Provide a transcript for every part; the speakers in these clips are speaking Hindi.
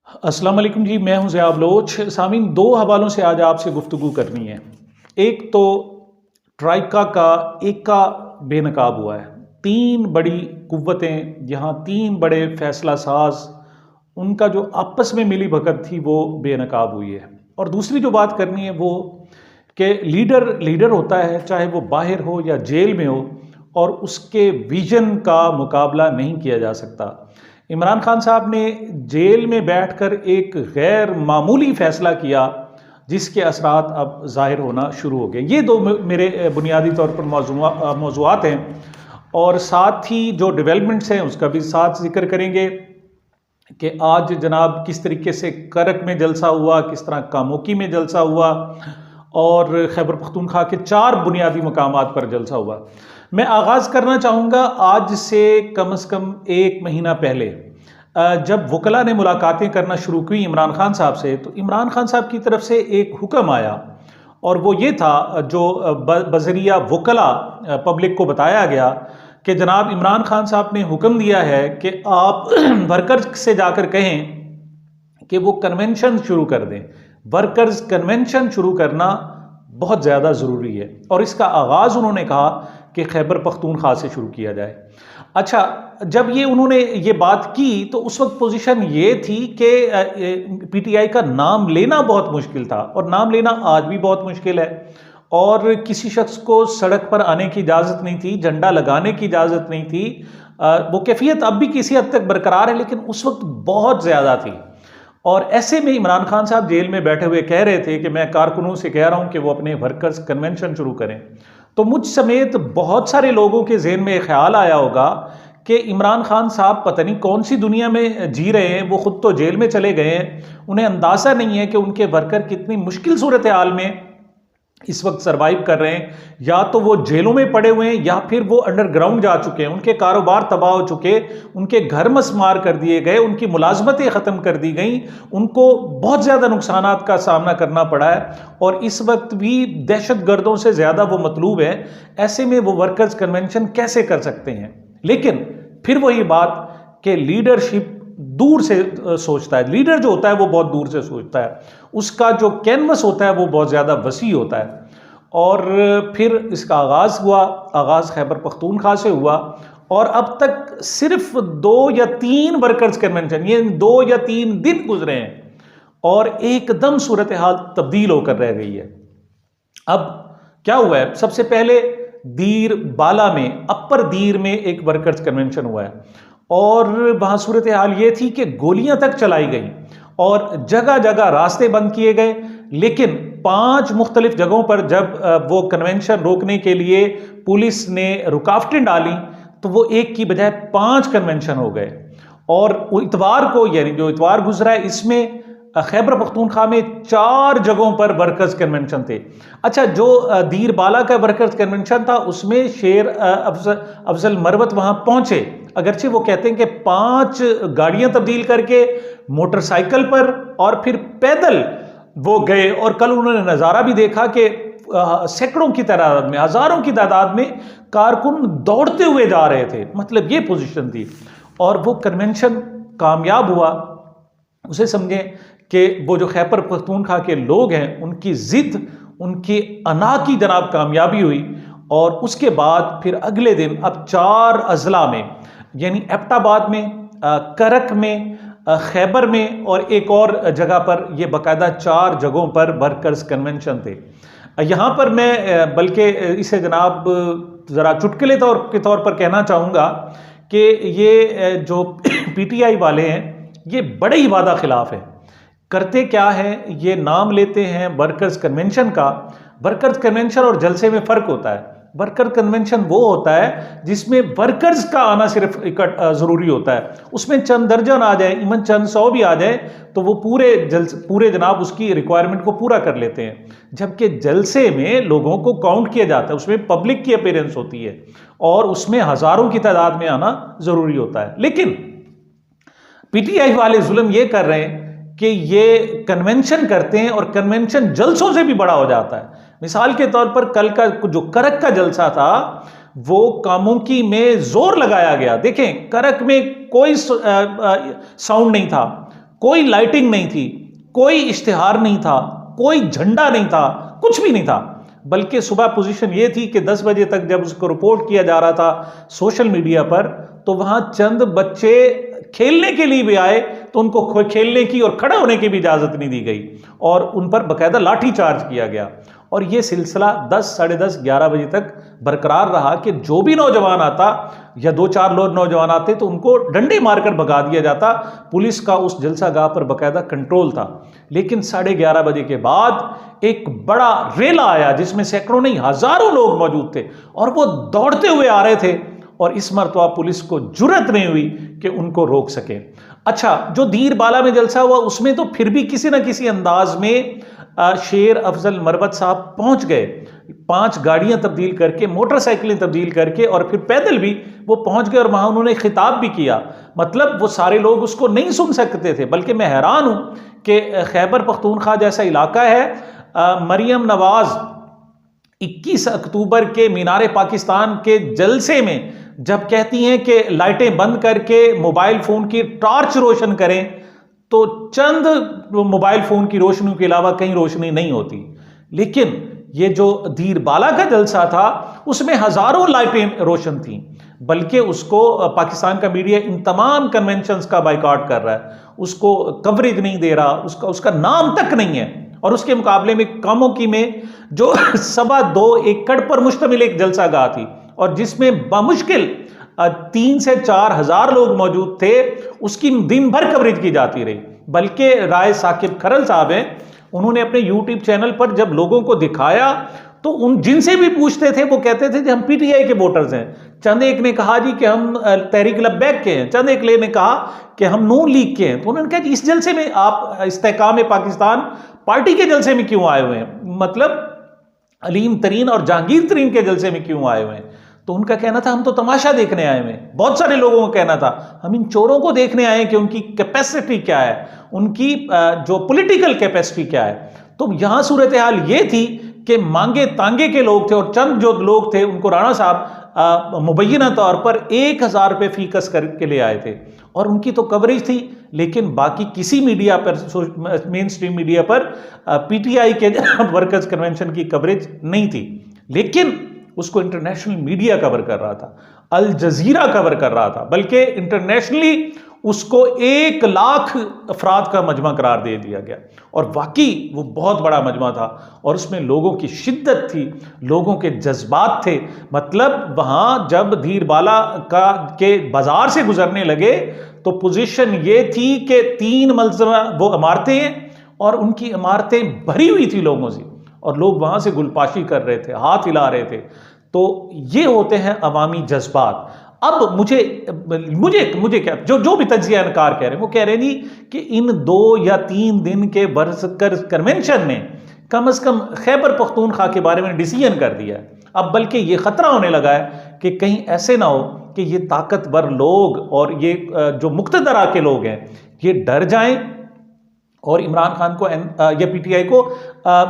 अस्सलाम वालेकुम जी, मैं हूं ज़िया बलोच। सामीन, दो हवालों से आज आपसे गुफ्तगू करनी है। एक तो ट्राइका का एका बेनकाब हुआ है। तीन बड़ी कुव्वतें, यहाँ तीन बड़े फैसला साज, उनका जो आपस में मिली भगत थी वो बेनकाब हुई है। और दूसरी जो बात करनी है वो कि लीडर लीडर होता है, चाहे वो बाहर हो या जेल में हो, और उसके विजन का मुकाबला नहीं किया जा सकता। इमरान खान साहब ने जेल में बैठकर एक गैर मामूली फैसला किया जिसके असरात अब ज़ाहिर होना शुरू हो गए। ये दो मेरे बुनियादी तौर पर मौज़ूआत हैं, और साथ ही जो डेवलपमेंट्स हैं उसका भी साथ जिक्र करेंगे कि आज जनाब किस तरीके से करक में जलसा हुआ, किस तरह कामोकी में जलसा हुआ, और खैबर पख्तूनख्वा के 4 बुनियादी मकामात पर जलसा हुआ। मैं आगाज़ करना चाहूँगा आज से कम एक महीना पहले, जब वकला ने मुलाकातें करना शुरू की इमरान खान साहब से, तो इमरान खान साहब की तरफ से एक हुक्म आया, और वो ये था जो बजरिया वकला पब्लिक को बताया गया कि जनाब इमरान खान साहब ने हुक्म दिया है कि आप वर्कर्स से जाकर कहें कि वो कन्वेंशन शुरू कर दें। वर्कर्स कन्वेंशन शुरू करना बहुत ज़्यादा ज़रूरी है, और इसका आगाज़ उन्होंने कहा कि खैबर पख्तूनख्वा से शुरू किया जाए। अच्छा, जब ये उन्होंने ये बात की तो उस वक्त पोजीशन ये थी कि पीटीआई का नाम लेना बहुत मुश्किल था, और नाम लेना आज भी बहुत मुश्किल है, और किसी शख्स को सड़क पर आने की इजाज़त नहीं थी, झंडा लगाने की इजाज़त नहीं थी। वो कैफियत अब भी किसी हद तक बरकरार है, लेकिन उस वक्त बहुत ज़्यादा थी। और ऐसे में इमरान खान साहब जेल में बैठे हुए कह रहे थे कि मैं कारकुनों से कह रहा हूं कि वो अपने वर्कर्स कन्वेंशन शुरू करें। तो मुझ समेत बहुत सारे लोगों के जहन में ख्याल आया होगा कि इमरान खान साहब पता नहीं कौन सी दुनिया में जी रहे हैं। वो खुद तो जेल में चले गए हैं, उन्हें अंदाज़ा नहीं है कि उनके वर्कर कितनी मुश्किल सूरत हाल में इस वक्त सरवाइव कर रहे हैं। या तो वो जेलों में पड़े हुए हैं, या फिर वो अंडरग्राउंड जा चुके हैं, उनके कारोबार तबाह हो चुके, उनके घर मसमार कर दिए गए, उनकी मुलाजमतें ख़त्म कर दी गई, उनको बहुत ज़्यादा नुकसानात का सामना करना पड़ा है, और इस वक्त भी दहशत गर्दों से ज़्यादा वो मतलूब है। ऐसे में वो वर्कर्स कन्वेंशन कैसे कर सकते हैं? लेकिन फिर वही बात कि लीडरशिप दूर से सोचता है। लीडर जो होता है वो बहुत दूर से सोचता है, उसका जो कैनवस होता है वो बहुत ज़्यादा वसी होता है। और फिर इसका आगाज़ हुआ, आगाज़ खैबर पख्तूनख्वा से हुआ, और अब तक सिर्फ 2 या 3 वर्कर्स कन्वेंशन, ये 2 या 3 दिन गुजरे हैं, और एकदम सूरत हाल तब्दील होकर रह गई है। अब क्या हुआ है? सबसे पहले दीर बाला में, अपर दीर में एक वर्कर्स कन्वेंशन हुआ है, और वहाँ सूरत हाल ये थी कि गोलियां तक चलाई गई, और जगह जगह रास्ते बंद किए गए। लेकिन 5 मुख्तलिफ जगहों पर जब वो कन्वेंशन रोकने के लिए पुलिस ने रुकावटें डाली, तो वो एक की बजाय 5 कन्वेंशन हो गए। और इतवार को, यानी जो इतवार गुजरा है, इसमें खैबर पख्तूनख्वा में 4 जगहों पर वर्कर्स कन्वेंशन थे। अच्छा, जो दीर बाला का वर्कर्स कन्वेंशन था उसमें शेर अफजल मरवत वहां पहुंचे, अगरचे वो कहते हैं कि 5 गाड़ियां तब्दील करके मोटरसाइकिल पर और फिर पैदल वो गए, और कल उन्होंने नज़ारा भी देखा कि सैकड़ों की तादाद में, हज़ारों की तादाद में कारकुन दौड़ते हुए जा रहे थे। मतलब ये पोजीशन थी, और वो कन्वेंशन कामयाब हुआ। उसे समझें कि वो जो खैबर पख्तूनख्वा के लोग हैं उनकी जिद, उनकी अना की जनाब कामयाबी हुई। और उसके बाद फिर अगले दिन अब 4 अजला में, यानी एबटाबाद में, करक में, खैबर में, और एक और जगह पर, ये बाकायदा 4 जगहों पर वर्कर्स कन्वेंशन थे। यहाँ पर मैं बल्कि इसे जनाब ज़रा चुटकुले के तौर पर कहना चाहूँगा कि ये जो पीटीआई वाले हैं ये बड़े ही वादा खिलाफ है। करते क्या है, ये नाम लेते हैं वर्कर्स कन्वेंशन का। वर्कर्स कन्वेंशन और जलसे में फ़र्क होता है। वर्कर कन्वेंशन वो होता है जिसमें वर्कर्स का आना सिर्फ ज़रूरी होता है, उसमें चंद दर्जन आ जाए, इवन चंद 100 भी आ जाए, तो वो पूरे जनाब उसकी रिक्वायरमेंट को पूरा कर लेते हैं। जबकि जलसे में लोगों को काउंट किया जाता है, उसमें पब्लिक की अपीयरेंस होती है, और उसमें हज़ारों की तादाद में आना ज़रूरी होता है। लेकिन पीटीआई वाले जुल्म ये कर रहे हैं कि ये कन्वेंशन करते हैं, और कन्वेंशन जलसों से भी बड़ा हो जाता है। मिसाल के तौर पर कल का जो करक का जलसा था वो कामोकी में जोर लगाया गया। देखें, करक में कोई साउंड नहीं था, कोई लाइटिंग नहीं थी, कोई इश्तिहार नहीं था, कोई झंडा नहीं था, कुछ भी नहीं था। बल्कि सुबह पोजीशन ये थी कि 10 बजे तक जब उसको रिपोर्ट किया जा रहा था सोशल मीडिया पर, तो वहां चंद बच्चे खेलने के लिए भी आए तो उनको खेलने की और खड़े होने की भी इजाजत नहीं दी गई और उन पर बकायदा लाठी चार्ज किया गया। और यह सिलसिला 10, साढ़े 10, 11 बजे तक बरकरार रहा कि जो भी नौजवान आता या 2-4 लोग नौजवान आते तो उनको डंडे मारकर भगा दिया जाता। पुलिस का उस जलसागाह पर बकायदा कंट्रोल था। लेकिन 11:30 बजे के बाद एक बड़ा रेला आया जिसमें सैकड़ों नहीं हजारों लोग मौजूद थे और वो दौड़ते हुए आ रहे थे और इस मरतबा पुलिस को जुर्रत नहीं हुई कि उनको रोक सके। अच्छा, जो दीर बाला में जलसा हुआ उसमें तो फिर भी किसी ना किसी अंदाज में शेर अफजल मरवत साहब पहुंच गए, 5 गाड़ियां तब्दील करके, मोटरसाइकिलें तब्दील करके और फिर पैदल भी वो पहुंच गए और वहां उन्होंने खिताब भी किया। मतलब वो सारे लोग उसको नहीं सुन सकते थे। बल्कि मैं हैरान हूं कि खैबर पख्तूनख्वा जैसा इलाका है, मरियम नवाज 21 अक्टूबर के मीनार पाकिस्तान के जलसे में जब कहती हैं कि लाइटें बंद करके मोबाइल फोन की टॉर्च रोशन करें, तो चंद मोबाइल फोन की रोशनी के अलावा कहीं रोशनी नहीं होती। लेकिन ये जो दीर बाला का जलसा था उसमें हजारों लाइटें रोशन थीं। बल्कि उसको पाकिस्तान का मीडिया इन तमाम कन्वेंशंस का बाइकआउट कर रहा है, उसको कवरेज नहीं दे रहा, उसका नाम तक नहीं है। और उसके मुकाबले में कामोकी में जो 2.25 एकड़ पर मुश्तमिल एक जलसागाह थी और जिसमें बामुश्किल 3 से 4 हजार लोग मौजूद थे, उसकी दिन भर कवरेज की जाती रही। बल्कि राय साकिब खरल साहब हैं, उन्होंने अपने यूट्यूब चैनल पर जब लोगों को दिखाया तो उन जिनसे भी पूछते थे वो कहते थे कि हम पीटीआई के वोटर्स हैं। चंद एक ने कहा जी कि हम तहरीक लब्बैक के हैं, चंद एक ने कहा कि हम नून लीग के हैं। तो उन्होंने कहा कि इस जलसे में आप इस्तेकाम पाकिस्तान पार्टी के जलसे में क्यों आए हुए हैं, मतलब अलीम तरीन और जहांगीर तरीन के जलसे में क्यों आए हुए हैं। तो उनका कहना था हम तो तमाशा देखने आए हुए हैं। बहुत सारे लोगों का कहना था हम इन चोरों को देखने आए हैं कि उनकी कैपेसिटी क्या है, उनकी जो पॉलिटिकल कैपेसिटी क्या है। तो यहां सूरत हाल ये थी कि मांगे तांगे के लोग थे और चंद जो लोग थे उनको राणा साहब मुबैना तौर पर 1000 रुपये फीकस करके ले आए थे और उनकी तो कवरेज थी। लेकिन बाकी किसी मीडिया पर, मेन स्ट्रीम मीडिया पर पीटीआई के वर्कर्स कन्वेंशन की कवरेज नहीं थी। लेकिन उसको इंटरनेशनल मीडिया कवर कर रहा था, अल जजीरा कवर कर रहा था, बल्कि इंटरनेशनली उसको 1 लाख अफराद का मजमा करार दे दिया गया। और वाकई वो बहुत बड़ा मजमा था और उसमें लोगों की शिद्दत थी, लोगों के जज्बात थे। मतलब वहां जब धीर बाला के बाजार से गुजरने लगे तो पोजीशन ये थी कि 3 मंजिला वो इमारतें हैं और उनकी इमारतें भरी हुई थी लोगों से और लोग वहां से गुलपाशी कर रहे थे, हाथ हिला रहे थे। तो ये होते हैं अवामी जज्बात। अब मुझे क्या जो भी तज्जिया इनकार कह रहे हैं वो कह रहे हैं जी कि इन 2 या 3 दिन के वर्कर कन्वेंशन ने कम से कम खैबर पख्तूनख्वा के बारे में डिसीजन कर दिया है। अब बल्कि ये खतरा होने लगा है कि कहीं ऐसे ना हो कि ये ताकतवर लोग और ये जो मुक्तदरा के लोग हैं ये डर जाएं और इमरान खान को या पीटीआई को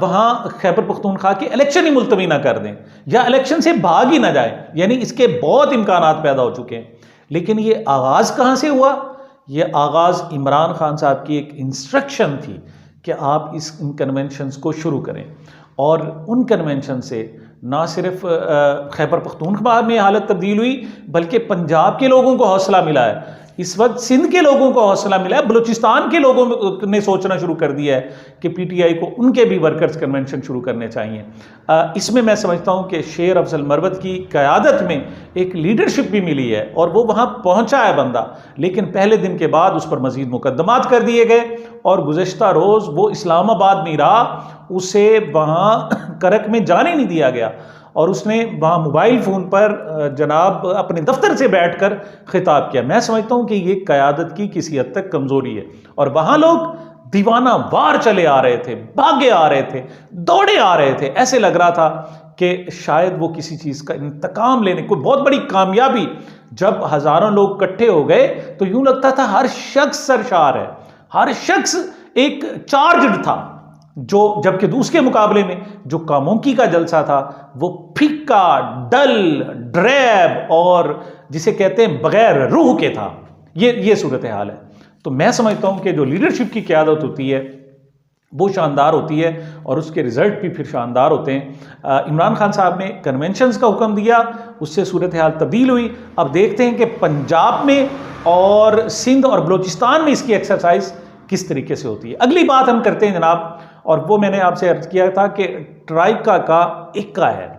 वहां खैबर पख्तूनख्वा के इलेक्शन ही मुलतवी ना कर दें या इलेक्शन से भाग ही ना जाए। यानी इसके बहुत इम्कानात पैदा हो चुके हैं। लेकिन ये आगाज कहां से हुआ? ये आगाज इमरान खान साहब की एक इंस्ट्रक्शन थी कि आप इन कन्वेंशंस को शुरू करें। और उन कन्वेंशन से ना सिर्फ खैबर पख्तूनख्वा में हालत तब्दील हुई बल्कि पंजाब के लोगों को हौसला मिला है, इस वक्त सिंध के लोगों को हौसला मिला है, बलूचिस्तान के लोगों ने सोचना शुरू कर दिया है कि पीटीआई को उनके भी वर्कर्स कन्वेंशन शुरू करने चाहिए। इसमें मैं समझता हूं कि शेर अफजल मरवत की क़यादत में एक लीडरशिप भी मिली है और वो वहां पहुंचा है बंदा। लेकिन पहले दिन के बाद उस पर मजीद मुकदमात कर दिए गए और गुज़श्ता रोज़ वो इस्लामाबाद नहीं रहा, उसे वहाँ करक में जाने नहीं दिया गया और उसने वहाँ मोबाइल फ़ोन पर जनाब अपने दफ्तर से बैठकर खिताब किया। मैं समझता हूँ कि ये क़यादत की किसी हद तक कमज़ोरी है और वहाँ लोग दीवाना वार चले आ रहे थे, भागे आ रहे थे, दौड़े आ रहे थे। ऐसे लग रहा था कि शायद वो किसी चीज़ का इंतकाम लेने, कोई बहुत बड़ी कामयाबी। जब हज़ारों लोग इकट्ठे हो गए तो यूँ लगता था हर शख्स सरशार है, हर शख्स एक चार्जड था। जो जबकि दूसरे मुकाबले में जो कामोकी का जलसा था वो फीका, डल, ड्रैब और जिसे कहते हैं बगैर रूह के था। ये सूरत हाल है। तो मैं समझता हूं कि जो लीडरशिप की क़यादत होती है वो शानदार होती है और उसके रिजल्ट भी फिर शानदार होते हैं। इमरान खान साहब ने कन्वेंशंस का हुक्म दिया, उससे सूरत हाल तब्दील हुई। अब देखते हैं कि पंजाब में और सिंध और बलूचिस्तान में इसकी एक्सरसाइज किस तरीके से होती है। अगली बात हम करते हैं जनाब, और वो मैंने आपसे अर्ज किया था कि ट्राइका का इक्का है।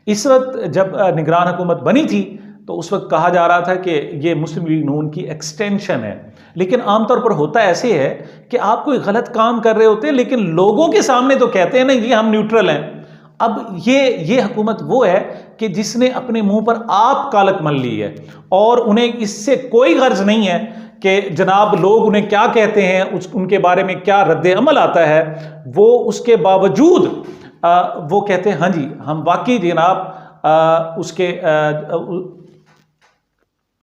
इस वक्त जब निगरान हुकूमत बनी थी तो उस वक्त कहा जा रहा था कि ये मुस्लिम लीग नून की एक्सटेंशन है, लेकिन आमतौर पर होता ऐसे है कि आप कोई गलत काम कर रहे होते हैं लेकिन लोगों के सामने तो कहते हैं नहीं जी हम न्यूट्रल हैं। अब ये हुकूमत वो है कि जिसने अपने मुंह पर आप कालक मल ली है और उन्हें इससे कोई गर्ज नहीं है कि जनाब लोग उन्हें क्या कहते हैं, उनके बारे में क्या रद्द अमल आता है। वो उसके बावजूद वो कहते हैं हाँ जी हम वाकई जनाब